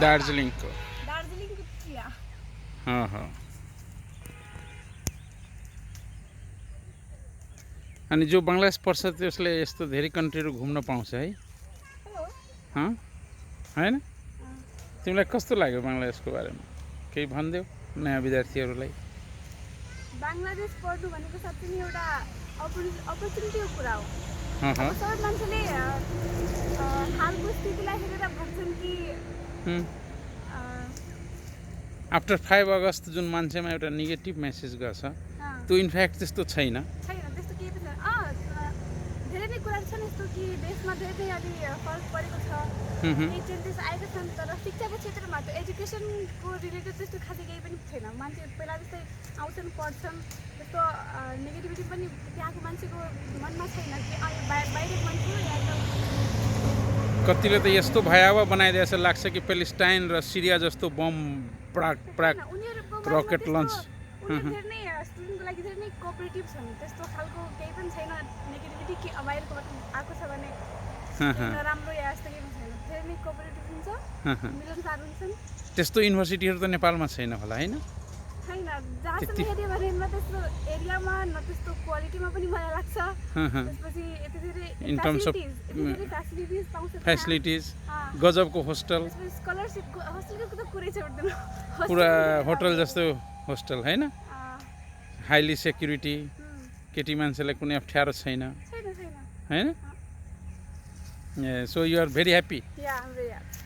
दार्जिलिङको चिया अनि जो बङ्गलादेश पढ्छ त्यसले यस्तो धेरै कन्ट्रीहरू घुम्न पाउँछ है होइन तिमीलाई कस्तो लाग्यो बङ्गलादेशको बारेमा केही भनिदेऊ नयाँ विद्यार्थीहरूलाई बांग्लादेश पढ्नु भनेको साँच्चै नै एउटा अपर्च्युनिटीको कुरा हो सबै मान्छेले हालको स्थितिलाई हेरेर भन्छन् कि आफ्टर 5 अगस्त जुन मान्छेमा एउटा नेगेटिभ मेसेज गर्छ त्यो इनफ्याक्ट त्यस्तो छैन त्यस्तो केही पनि छैन धेरै नै कुराहरू छन् यस्तो कि देशमा धेरै अलि फरक परेको छ केही चेन्जेस आएका छन् तर शिक्षाको क्षेत्रमा त एजुकेसनको रिलेटेड त्यस्तो खासै केही पनि छैन मान्छे पहिला जस्तै आउँछन् पढ्छन् त्यस्तो नेगेटिभिटी पनि त्यहाँको मान्छेको मनमा छैन कि बाहिरको मान्छे या त कतिले त यस्तो भयावह बनाइदिएछ लाग्छ कि पेलेस्टाइन र सिरिया जस्तो बम प्राक रकेट लन्च धेरै नै स्टुडेन्टको लागि धेरै नै कोअपरेटिभ छन् त्यस्तो खालको केही पनि छैन नेगेटिभिटी कि बाहिरकोबाट आएको छ भने नराम्रो या यस्तो केही पनि छैन धेरै नै कोअपरेटिभ हुन्छ मिलनसार हुन्छन् त्यस्तो युनिभर्सिटीहरू त नेपालमा छैन होला होइन छैन जहाँसम्म हेऱ्यो भने न त्यस्तो एरियामा न त्यस्तो क्वालिटीमा पनि मलाई लाग्छ त्यसपछि यति धेरै इन टर्म्स अफ फ्यासिलिटिज पाउँछ फ्यासिलिटिज गजबको होस्टल स्कलरसिपको होस्टेलको त कुरै छोड्दैन पुरा होटल जस्तो होस्टल होइन हाइली सेक्युरिटी केटी मान्छेलाई कुनै अप्ठ्यारो छैन होइन so you are very happy या आइ एम भेरी ह्याप्पी